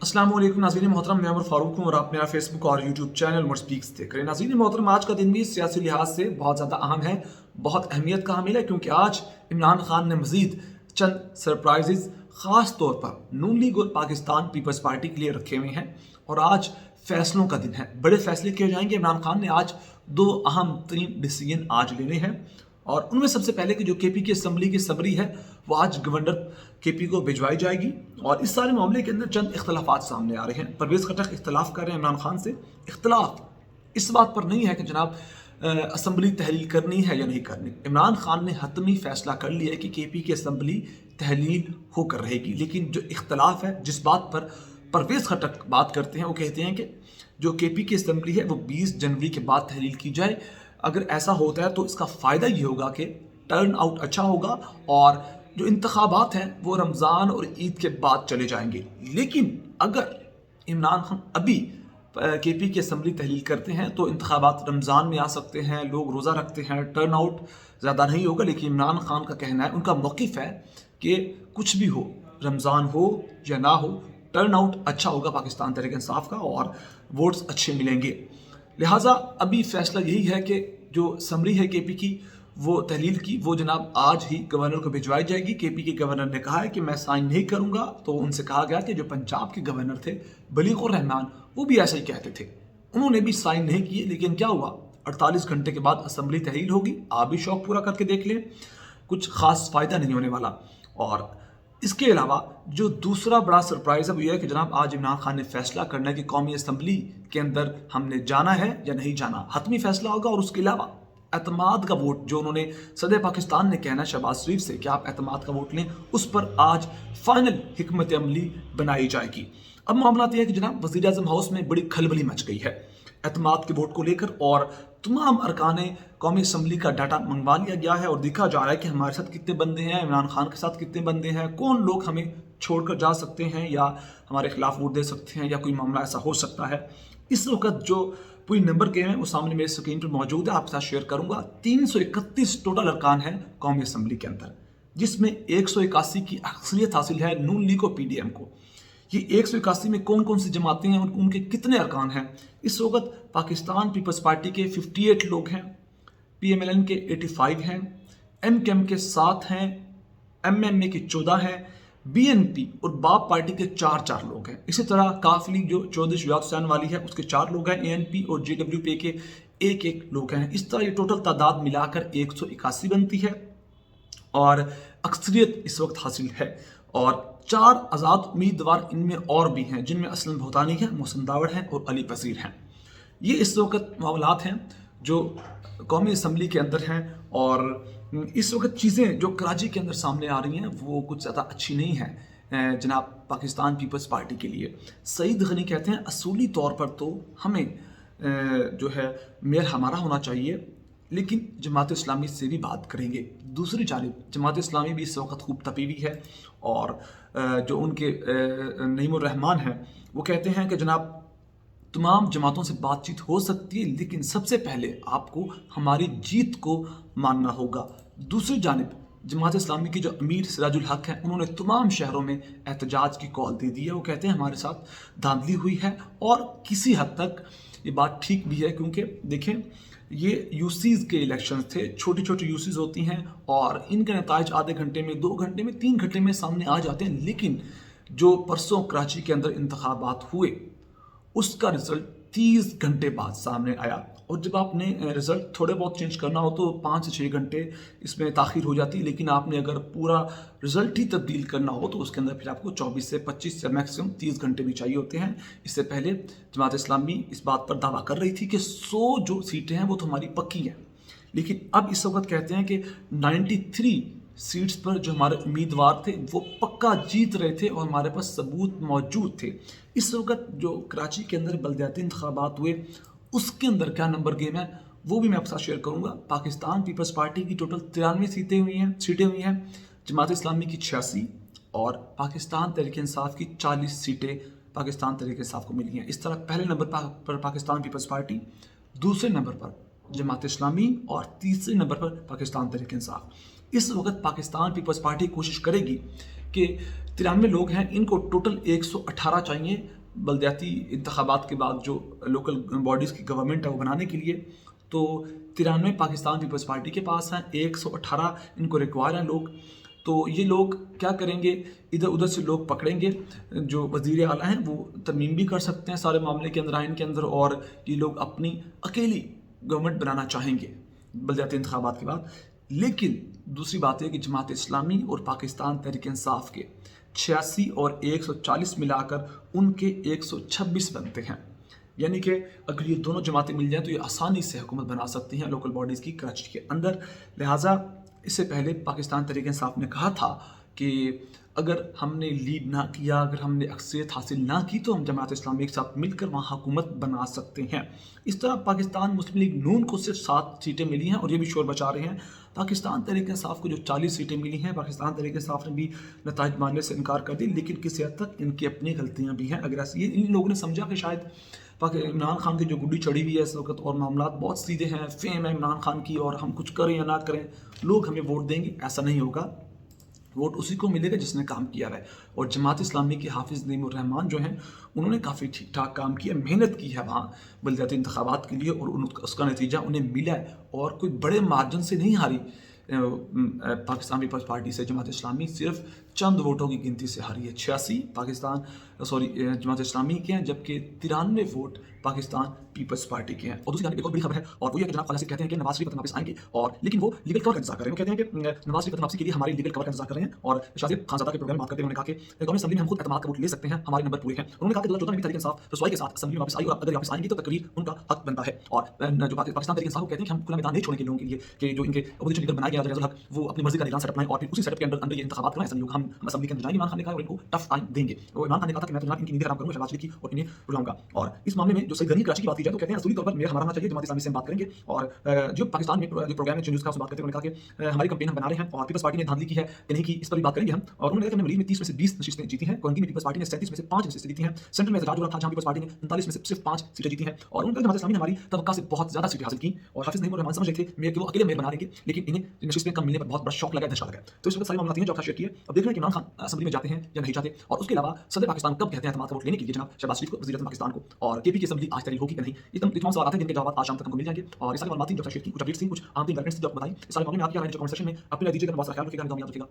अस्सलाम वालेकुम नाज़रीन मोहतरम, मैं उमर फारूक हूँ और आप मेरा फेसबुक और यूट्यूब चैनल उमर स्पीक्स देख रहे हैं। नाज़रीन मोहतरम, आज का दिन भी सियासी लिहाज से बहुत ज़्यादा अहम है, बहुत अहमियत का हामिल है, क्योंकि आज इमरान खान ने मज़ीद चंद सरप्राइजेज़ ख़ास तौर पर नून लीग और पाकिस्तान पीपल्स पार्टी के लिए रखे हुए हैं। और आज फैसलों का दिन है, बड़े फैसले किए जाएंगे। इमरान खान ने आज दो अहम तरीन डिसीजन आज लेने हैं, और उनमें सबसे पहले कि जो केपी की असम्बली की सबरी है वो आज गवर्नर केपी को भिजवाई जाएगी। और इस सारे मामले के अंदर चंद इख्तलाफात सामने आ रहे हैं। परवेज़ खटक इख्तलाफ कर रहे हैं इमरान खान से। इख्तलाफ इस बात पर नहीं है कि जनाब असम्बली तहलील करनी है या नहीं करनी। इमरान खान ने हतमी फैसला कर लिया है कि केपी की असम्बली तहलील होकर रहेगी। लेकिन जो इख्तलाफ है, जिस बात पर परवेज़ खटक बात करते हैं, वो कहते हैं कि जो केपी की असम्बली है वो 20 जनवरी के बाद तहलील की जाए। अगर ऐसा होता है तो इसका फ़ायदा ये होगा कि टर्न आउट अच्छा होगा और जो इंतखाबात हैं वो रमज़ान और ईद के बाद चले जाएंगे। लेकिन अगर इमरान खान अभी केपी की असम्बली तहलील करते हैं तो इंतखाबात रमज़ान में आ सकते हैं, लोग रोज़ा रखते हैं, टर्न आउट ज़्यादा नहीं होगा। लेकिन इमरान खान का कहना है, उनका मौक़िफ़ है कि कुछ भी हो, रमज़ान हो या ना हो, टर्न आउट अच्छा होगा पाकिस्तान तहरीक इंसाफ का और वोट्स अच्छे मिलेंगे। लिहाजा अभी फैसला यही है कि जो समरी है केपी की वो तहलील की वो जनाब आज ही गवर्नर को भिजवाई जाएगी। केपी के गवर्नर ने कहा है कि मैं साइन नहीं करूंगा। तो उनसे कहा गया कि जो पंजाब के गवर्नर थे बलीगुर रहमान, वो भी ऐसा ही कहते थे, उन्होंने भी साइन नहीं किए। लेकिन क्या हुआ, 48 घंटे के बाद असम्बली तहलील होगी। आप भी शौक पूरा करके देख लें, कुछ खास फायदा नहीं होने वाला। और इसके अलावा जो दूसरा बड़ा सरप्राइज है वो ये है कि जनाब आज इमरान खान ने फैसला करना है कि कौमी असम्बली के अंदर हमने जाना है या नहीं जाना। हतमी फैसला होगा। और उसके अलावा एतमाद का वोट जो उन्होंने सदर पाकिस्तान ने कहना है शहबाज शरीफ से कि आप एतमाद का वोट लें, उस पर आज फाइनल हिकमत अमली बनाई जाएगी। अब मामला यह है कि जनाब वज़ीर आज़म हाउस में बड़ी खलबली मच गई है एतमाद के वोट को लेकर, और तमाम अरकान कौमी असम्बली का डाटा मंगवा लिया गया है और देखा जा रहा है कि हमारे साथ कितने बंदे हैं, इमरान खान के साथ कितने बंदे हैं, कौन लोग हमें छोड़कर जा सकते हैं या हमारे खिलाफ वोट दे सकते हैं, या कोई मामला ऐसा हो सकता है। इस वक्त जो पूरी नंबर के हैं वो सामने मेरे स्क्रीन पर मौजूद है, आपके साथ शेयर करूंगा। 331 टोटल अरकान हैं कौमी असम्बली के अंदर, जिसमें 181 की अक्सरियत हासिल है नून लीग और पीडीएम को। ये 181 में कौन कौन सी जमातें हैं और उनके कितने अरकान हैं। इस वक्त पाकिस्तान पीपल्स पार्टी के 58 लोग हैं, पीएमएलएन के 85 हैं, एमकेएम के 7 हैं, एमएमए के 14 हैं, बीएनपी और बाप पार्टी के 4 लोग हैं। इसी तरह काफ लीग जो चौधरी शुजात हुसैन वाली है उसके 4 लोग हैं, एएनपी और जेडब्ल्यूपी के 1 लोग हैं। इस तरह ये टोटल तादाद मिलाकर 181 बनती है और अक्सरियत इस वक्त हासिल है। और 4 आज़ाद उम्मीदवार इनमें और भी हैं, जिनमें असलम भूतानी है, मोहसिन दावड़ हैं और अली वज़ीर हैं। ये इस वक्त मामलात हैं जो कौमी असम्बली के अंदर हैं। और इस वक्त चीज़ें जो कराची के अंदर सामने आ रही हैं वो कुछ ज़्यादा अच्छी नहीं है जनाब पाकिस्तान पीपल्स पार्टी के लिए। सईद गनी कहते हैं असूली तौर पर तो हमें जो है मेयर हमारा होना चाहिए, लेकिन जमात इस्लामी से भी बात करेंगे। दूसरी जानिब जमात इस्लामी भी इस वक्त खूब तपी हुई है और जो उनके नईमुर रहमान हैं वो कहते हैं कि जनाब तमाम जमातों से बातचीत हो सकती है, लेकिन सबसे पहले आपको हमारी जीत को मानना होगा। दूसरी जानिब जमात इस्लामी के जो अमीर सिराजुल हक हैं उन्होंने तमाम शहरों में एहतजाज की कॉल दे दी है। वो कहते हैं हमारे साथ धांधली हुई है, और किसी हद तक ये बात ठीक भी है, क्योंकि देखें ये यूसीज़ के इलेक्शंस थे, छोटी छोटी यूसीज़ होती हैं और इनके नताइज आधे घंटे में, 2 घंटे में, 3 घंटे में सामने आ जाते हैं। लेकिन जो परसों कराची के अंदर इंतखाबात हुए उसका रिजल्ट 30 घंटे बाद सामने आया, और जब आपने रिजल्ट थोड़े बहुत चेंज करना हो तो 5 से 6 घंटे इसमें ताख़ीर हो जाती है। लेकिन आपने अगर पूरा रिजल्ट ही तब्दील करना हो तो उसके अंदर फिर आपको 24 से 25 या मैक्सिमम 30 घंटे भी चाहिए होते हैं। इससे पहले जमात इस्लामी इस बात पर दावा कर रही थी कि 100 जो सीटें हैं वो तो हमारी पक्की हैं, लेकिन अब इस वक्त कहते हैं कि 93 सीट्स पर जो हमारे उम्मीदवार थे वो पक्का जीत रहे थे और हमारे पास सबूत मौजूद थे। इस वक्त जो कराची के अंदर बलदियाती इंतखाबात हुए उसके अंदर क्या नंबर गेम है वो भी मैं आपके साथ शेयर करूंगा। पाकिस्तान पीपल्स पार्टी की टोटल 93 सीटें हुई हैं, जमात इस्लामी की 86 और पाकिस्तान तहरीक इंसाफ की 40 सीटें पाकिस्तान तहरीक इंसाफ को मिली हैं। इस तरह पहले नंबर पर पाकिस्तान पीपल्स पार्टी, दूसरे नंबर पर जमात इस्लामी और तीसरे नंबर पर पाकिस्तान तहरीक इंसाफ। इस वक्त पाकिस्तान पीपल्स पार्टी कोशिश करेगी कि 93 लोग हैं, इनको टोटल 118 चाहिए बलदियाती इंतखाबात के बाद जो लोकल बॉडीज़ की गवर्नमेंट है वो बनाने के लिए। तो 93 पाकिस्तान पीपल्स पार्टी के पास हैं, 118 इनको रिक्वायर हैं लोग। तो ये लोग क्या करेंगे, इधर उधर से लोग पकड़ेंगे, जो वज़ीर आला हैं वो तरमीम भी कर सकते हैं सारे मामले के अंदर, आइन के अंदर, और ये लोग अपनी अकेली गवर्नमेंट बनाना चाहेंगे बलदियाती इंतखाबात के बाद। लेकिन दूसरी बात है कि जमात इस्लामी और पाकिस्तान तहरीक इंसाफ के 86 और 140 मिलाकर उनके 126 बनते हैं। यानी कि अगर ये दोनों जमातें मिल जाएं तो ये आसानी से हुकूमत बना सकती हैं लोकल बॉडीज़ की कराची के अंदर। लिहाजा इससे पहले पाकिस्तान तहरीक इंसाफ ने कहा था कि अगर हमने लीड ना किया, अगर हमने अक्सरियत हासिल ना की, तो हम जमात इस्लामी के साथ मिलकर वहाँ हुकूमत बना सकते हैं। इस तरह पाकिस्तान मुस्लिम लीग नून को सिर्फ 7 सीटें मिली हैं और ये भी शोर बचा रहे हैं। पाकिस्तान तहरीक इंसाफ को जो 40 सीटें मिली हैं, पाकिस्तान तहरीक इंसाफ ने भी नताइज मानने से इनकार कर दी, लेकिन किसी हद तक इनकी अपनी गलतियाँ भी हैं। अगर ऐसे ये इन लोगों ने समझा कि शायद इमरान खान की जो गुड्डी चढ़ी हुई है इस वक्त और मामला बहुत सीधे हैं, फेम है इमरान खान की, और हम कुछ करें या ना करें लोग हमें वोट देंगे, ऐसा नहीं होगा। वोट उसी को मिलेगा जिसने काम किया है। और जमात इस्लामी के हाफिज़ नईमुर रहमान जो हैं उन्होंने काफ़ी ठीक ठाक काम किया, मेहनत की है वहाँ बलदियाती इंतखाबात के लिए, और उसका नतीजा उन्हें मिला है। और कोई बड़े मार्जिन से नहीं हारी पाकिस्तान पीपल्स पार्टी से जमात इस्लामी, सिर्फ चंद वोटों की गिनती से हारी है। 86 जमात इस्लामी के हैं, जबकि 93 वोट पाकिस्तान पीपल्स पार्टी के हैं। और दूसरी एक और बड़ी खबर है, और वो ये कि जनाब खालिद कहते हैं कि नवाज शरीफ वापस आएंगे, और लेकिन वो लीगल कवर का इंतजार कर रहे हैं। वो कहते हैं कि नवाज शरीफ वापसी के लिए हमारी लीगल कवर का इंतजार कर रहे हैं। और शाहजेब खानजादा के प्रोग्राम में बात करते हुए उन्होंने कहा कि कौमी असेंबली में हम खुद एतमाद का वोट ले सकते हैं, हमारे नंबर पूरे हैं। उन्होंने कहा कि 2014 में भी तहरीक इंसाफ रसवाई के साथ असेंबली में वापस आई, और अगर वापस आएंगी तो तकरीर उनका हक बनता है। और जो पाकिस्तान तहरीक इंसाफ कहते हैं कि हम खुला मैदान नहीं छोड़ेंगे लोगों के लिए, कि जो इनके अपोजिशन लीडर बनाए गए रियाजुल हक, वो अपनी मर्जी का निगरान सेटअप बनाए और फिर उसी सेटअप के अंदर ये इंतखाबात करवाएं असेंबली को। हम असेंबली के अंदर जाएंगे, इमरान खान ने कहा, और इनको टफ टाइम देंगे। वो इमरान खान ने कहा था कि मैं तो जनाब इनकी नींद हराम करूंगा, शहबाज शरीफ की, और इन्हें बुलाऊंगा। और इस मामले में जो सईद गनी कराची की बात की जाए तो कहते हैं असूली तौर पर मेरा हमारा ना चाहिए, जमात इस्लामी से हम बात करेंगे। और जो पाकिस्तान में जो प्रोग्राम है न्यूज़ का, उसमें बात करते हुए उन्होंने कहा कि हमारी कंपेन हम बना रहे हैं और पीपल्स पार्टी ने धांधली की है कि नहीं की, इस पर भी बात करेंगे हम। और उन्होंने कहा कि हमने मरीज में 30 में से 20 नशीसें जीती हैं, कोंगी में पीपल्स पार्टी ने 37 में से 5 नशीसें जीती हैं, सेंट्रल में एहतजाज हो रहा था जहां पीपल्स पार्टी ने 39 में से सिर्फ 5 सीटें जीती हैं। और उन्होंने कहा जमात इस्लामी ने हमारी तवक्का से बहुत ज्यादा सीटें हासिल की, और हाफिज नईमुर रहमान समझ रहे थे मेयर कि वो अकेले मेयर बना देंगे, लेकिन इन्हें नशीसें कम मिलने पर बहुत बड़ा शौक लगा, दहशत लगा। तो इस वक्त सारी मामला जो आपका शेयर किए, अब देख रहे हैं कि इमरान खान असेंबली में जाते हैं या नहीं जाते, और उसके अलावा सदर पाकिस्तान कब कहते हैं एतमाद का वोट लेने के लिए जनाब शहबाज शरीफ को वज़ीर आज़म पाकिस्तान को, और केपी की असेंबली आज तैयारी होगी कि नहीं। ये तमाम सवाल आते हैं जिनके जवाब आज शाम तक हमको मिल जाएंगे। और इस सारी मामला जो शेयर की, कुछ अपडेट्स थी, कुछ आम तीन डेवलपमेंट्स जो आपको बताई, इस सारे मामले में आप क्या राय कमेंट सेक्शन में अपनी राय दीजिएगा। बहुत सारा ख्याल रखिएगा, याद रखिएगा।